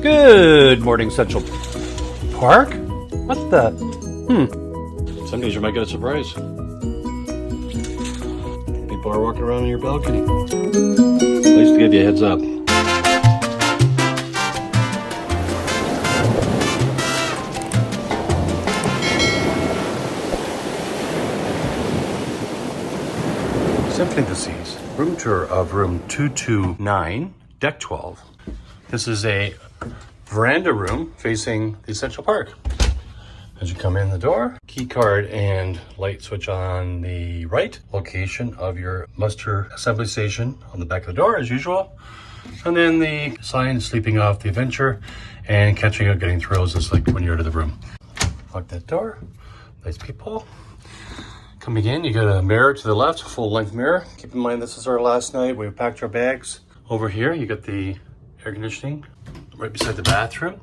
Good morning, Central Park. What the? Some days you might get a surprise. People are walking around on your balcony. At least to give you a heads up. Symphony of the Seas, room tour of room 229, deck 12. This is a veranda room facing the Central Park. As you come in the door, key card and light switch on the right. Location of your muster assembly station on the back of the door as usual. And then the sign sleeping off the adventure and catching up getting thrills is like when you're out of the room. Lock that door, nice peephole. Coming in, you got a mirror to the left, full length mirror. Keep in mind this is our last night. We've packed our bags. Over here, you got the air conditioning right beside the bathroom.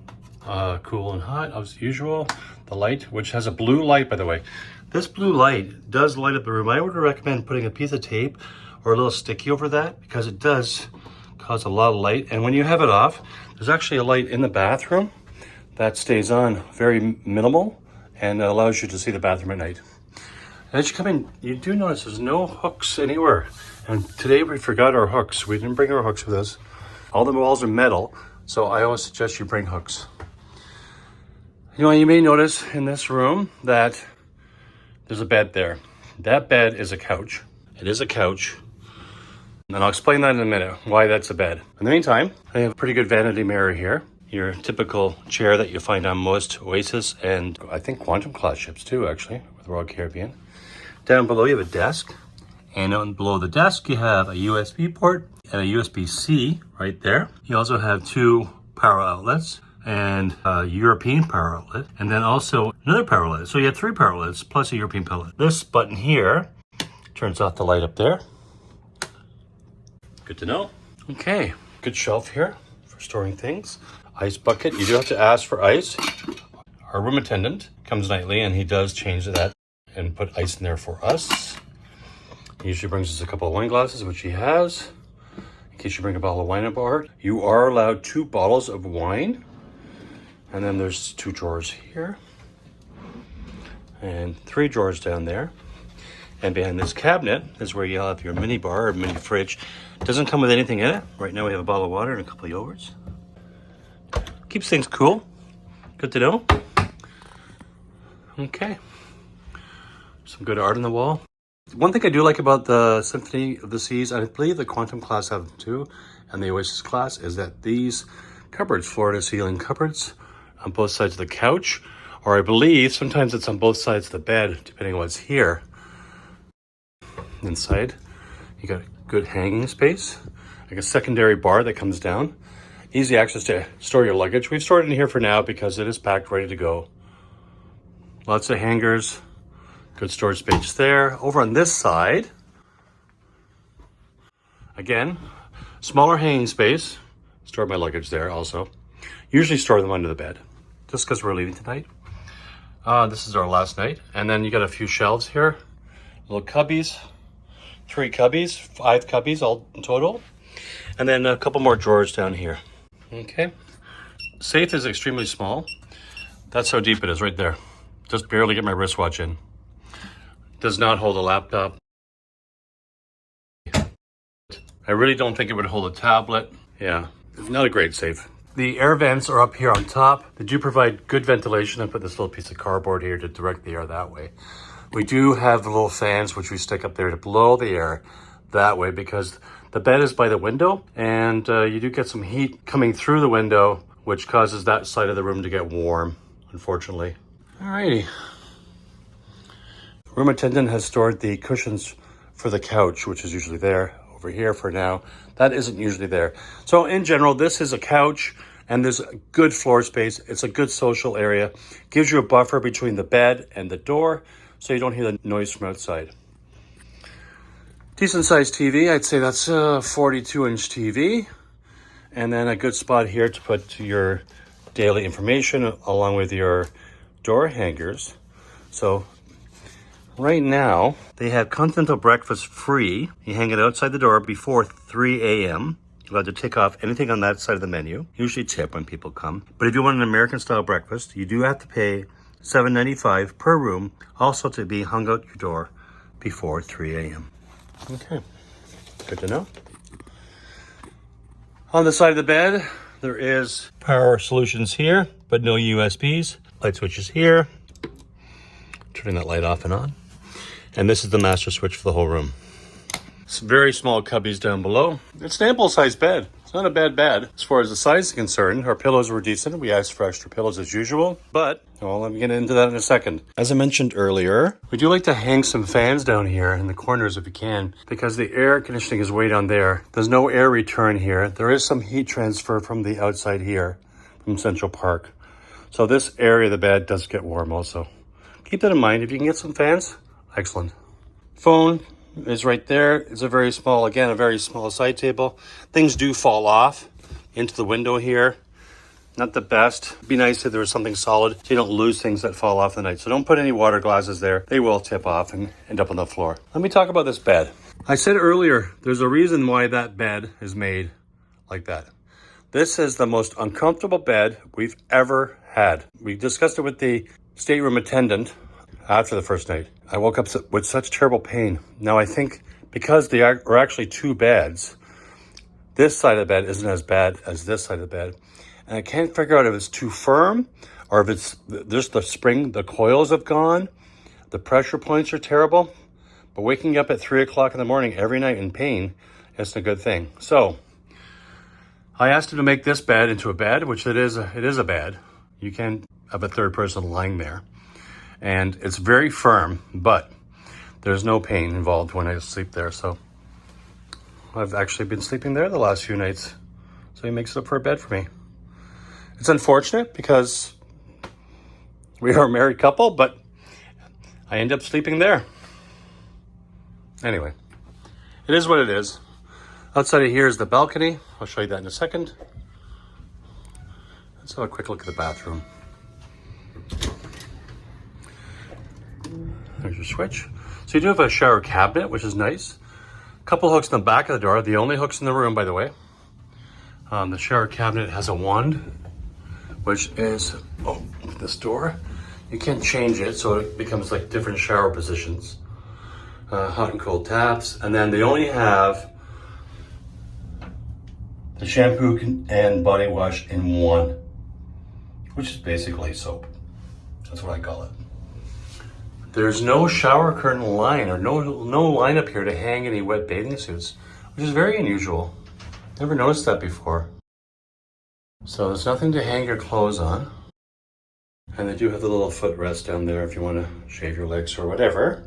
Cool and hot as usual. The light, which has a blue light, by the way. This blue light does light up the room. I would recommend putting a piece of tape or a little sticky over that because it does cause a lot of light. And when you have it off, there's actually a light in the bathroom that stays on, very minimal, and allows you to see the bathroom at night. As you come in, you do notice there's no hooks anywhere. And today we forgot our hooks. We didn't bring our hooks with us. All the walls are metal, so I always suggest you bring hooks. You know, you may notice in this room that there's a bed there. That bed is a couch. It is a couch. And I'll explain that in a minute, why that's a bed. In the meantime, I have a pretty good vanity mirror here. Your typical chair that you find on most Oasis and I think Quantum class ships too, actually, with Royal Caribbean. Down below you have a desk, and down below the desk you have a USB port and a USB-C right there. You also have two power outlets and a European power outlet, and then also another power outlet. So you have three power outlets plus a European power outlet. This button here turns off the light up there. Good to know. Okay, good shelf here for storing things. Ice bucket, you do have to ask for ice. Our room attendant comes nightly and he does change that and put ice in there for us. He usually brings us a couple of wine glasses, which he has. In case you bring a bottle of wine aboard. You are allowed 2 bottles of wine. And then there's 2 drawers here. And 3 drawers down there. And behind this cabinet is where you'll have your mini bar or mini fridge. Doesn't come with anything in it. Right now we have a bottle of water and a couple of yogurts. Keeps things cool. Good to know. Okay. Some good art on the wall. One thing I do like about the Symphony of the Seas, and I believe the Quantum class have them too, and the Oasis class, is that these cupboards, floor to ceiling cupboards, on both sides of the couch, or I believe sometimes it's on both sides of the bed, depending on what's here. Inside, you got good hanging space, like a secondary bar that comes down. Easy access to store your luggage. We've stored it in here for now because it is packed, ready to go. Lots of hangers. Good storage space there. Over on this side, again, smaller hanging space. Store my luggage there also. Usually store them under the bed, just because we're leaving tonight. This is our last night. And then you got a few shelves here. Little cubbies, 3 cubbies, 5 cubbies all in total. And then a couple more drawers down here. Okay. Safe is extremely small. That's how deep it is right there. Just barely get my wristwatch in. Does not hold a laptop. I really don't think it would hold a tablet. Yeah, not a great safe. The air vents are up here on top. They do provide good ventilation. I put this little piece of cardboard here to direct the air that way. We do have the little fans which we stick up there to blow the air that way because the bed is by the window and you do get some heat coming through the window which causes that side of the room to get warm, unfortunately. Alrighty. Room attendant has stored the cushions for the couch, which is usually there over here for now. That isn't usually there. So in general, this is a couch and there's a good floor space. It's a good social area. Gives you a buffer between the bed and the door so you don't hear the noise from outside. Decent sized TV. I'd say that's a 42-inch TV. And then a good spot here to put your daily information along with your door hangers. So right now, they have continental breakfast free. You hang it outside the door before 3 a.m. You're allowed to take off anything on that side of the menu. Usually tip when people come. But if you want an American-style breakfast, you do have to pay $7.95 per room, also to be hung out your door before 3 a.m. Okay, good to know. On the side of the bed, there is power solutions here, but no USBs. Light switches here. Turning that light off and on. And this is the master switch for the whole room. Some very small cubbies down below. It's an ample sized bed. It's not a bad bed. As far as the size is concerned, our pillows were decent. We asked for extra pillows as usual, but well, let me get into that in a second. As I mentioned earlier, we do like to hang some fans down here in the corners if we can, because the air conditioning is way down there. There's no air return here. There is some heat transfer from the outside here, from Central Park. So this area of the bed does get warm also. Keep that in mind. If you can get some fans, excellent. Phone is right there. It's a very small side table. Things do fall off into the window here. Not the best. It'd be nice if there was something solid so you don't lose things that fall off the night. So don't put any water glasses there. They will tip off and end up on the floor. Let me talk about this bed. I said earlier, there's a reason why that bed is made like that. This is the most uncomfortable bed we've ever had. We discussed it with the stateroom attendant after the first night. I woke up with such terrible pain. Now I think because there are actually two beds, this side of the bed isn't as bad as this side of the bed. And I can't figure out if it's too firm or if it's just the spring, the coils have gone. The pressure points are terrible. But waking up at 3 o'clock in the morning every night in pain isn't a good thing. So I asked him to make this bed into a bed, which it is a bed. You can have a third person lying there. And it's very firm, but there's no pain involved when I sleep there. So I've actually been sleeping there the last few nights. So he makes it up for a bed for me. It's unfortunate because we are a married couple, but I end up sleeping there. Anyway, it is what it is. Outside of here is the balcony. I'll show you that in a second. Let's have a quick look at the bathroom. There's your switch. So you do have a shower cabinet, which is nice. A couple hooks in the back of the door. The only hooks in the room, by the way. The shower cabinet has a wand, which is, this door. You can change it so it becomes like different shower positions. Hot and cold taps. And then they only have the shampoo and body wash in one, which is basically soap. That's what I call it. There's no shower curtain line or no line up here to hang any wet bathing suits, which is very unusual. Never noticed that before. So there's nothing to hang your clothes on. And they do have the little footrest down there if you want to shave your legs or whatever.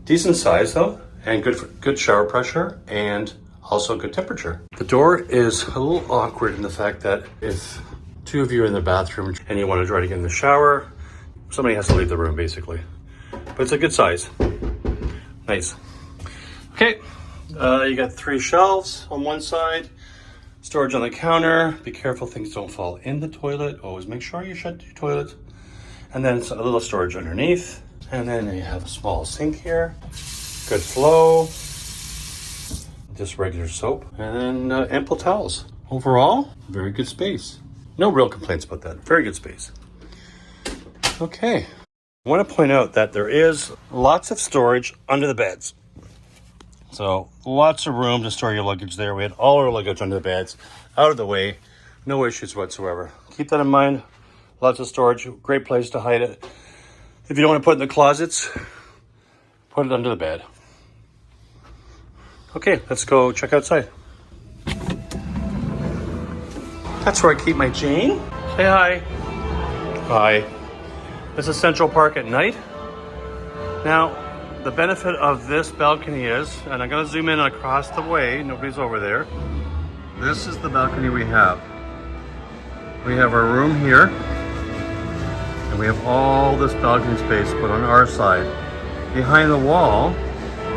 Decent size though, and good shower pressure and also good temperature. The door is a little awkward in the fact that if two of you are in the bathroom and you want to try to get in the shower, somebody has to leave the room basically. But it's a good size. Nice. Okay, you got 3 shelves on one side, storage on the counter. Be careful things don't fall in the toilet. Always make sure you shut your toilet. And then a little storage underneath. And then you have a small sink here. Good flow. Just regular soap. And then ample towels. Overall, very good space. No real complaints about that. Very good space. Okay. I want to point out that there is lots of storage under the beds. So lots of room to store your luggage there. We had all our luggage under the beds, out of the way, no issues whatsoever. Keep that in mind. Lots of storage, great place to hide it. If you don't want to put it in the closets, put it under the bed. Okay, let's go check outside. That's where I keep my Jane. Say hi. Hi. This is Central Park at night. Now, the benefit of this balcony is, and I'm gonna zoom in across the way, nobody's over there. This is the balcony we have. We have our room here, and we have all this balcony space put on our side. Behind the wall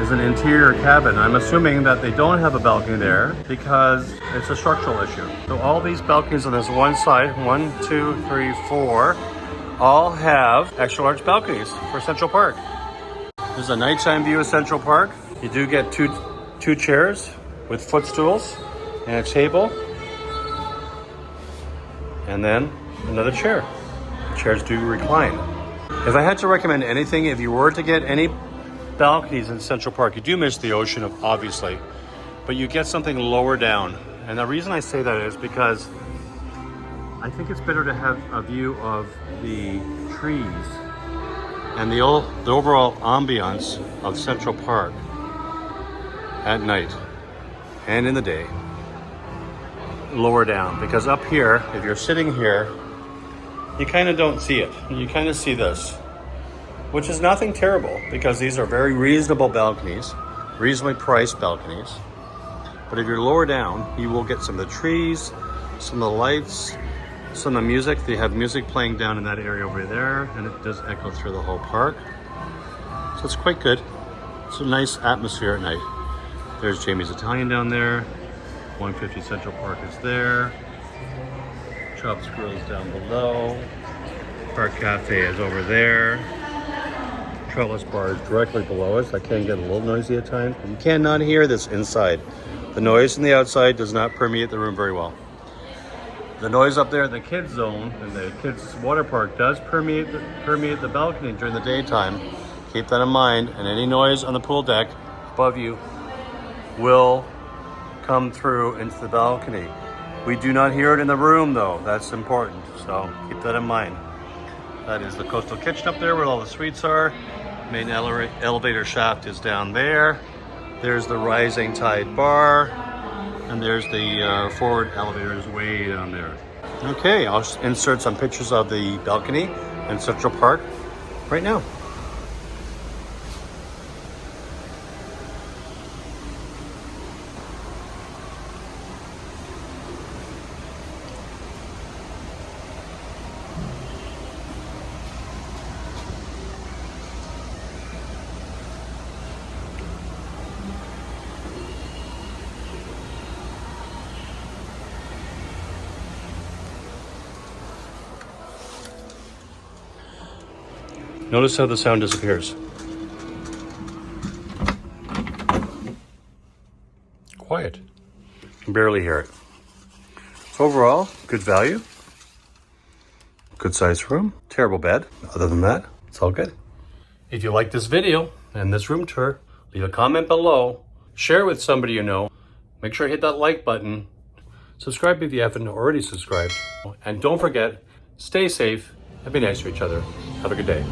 is an interior cabin. I'm assuming that they don't have a balcony there because it's a structural issue. So all these balconies on this one side, 1, 2, 3, 4, all have extra large balconies for Central Park. There's a nighttime view of Central Park. You do get two chairs with footstools and a table, and then another chair. Chairs do recline. If I had to recommend anything, if you were to get any balconies in Central Park, you do miss the ocean, obviously, but you get something lower down. And the reason I say that is because I think it's better to have a view of the trees and the overall ambiance of Central Park at night and in the day, lower down. Because up here, if you're sitting here, you kind of don't see it. You kind of see this, which is nothing terrible because these are very reasonable balconies, reasonably priced balconies. But if you're lower down, you will get some of the trees, some of the lights, some of the music. They have music playing down in that area over there, and it does echo through the whole park. So it's quite good. It's a nice atmosphere at night. There's Jamie's Italian down there. 150 Central Park is there. Chops Grill's down below. Park Cafe is over there. Trellis Bar is directly below us. That can get a little noisy at times, but you cannot hear this inside. The noise from the outside does not permeate the room very well. The noise up there in the kids zone and the kids water park does permeate the balcony during the daytime. Keep that in mind, and any noise on the pool deck above you will come through into the balcony. We do not hear it in the room though. That's important, so keep that in mind. That is the coastal kitchen up there where all the suites are. Main elevator shaft is down there. There's the Rising Tide Bar, and there's the forward elevators way down there. Okay, I'll insert some pictures of the balcony in Central Park right now. Notice how the sound disappears. Quiet. You can barely hear it. So overall, good value. Good size room. Terrible bed. Other than that, it's all good. If you like this video and this room tour, leave a comment below. Share it with somebody you know. Make sure to hit that like button. Subscribe if you haven't already subscribed. And don't forget, stay safe and be nice to each other. Have a good day.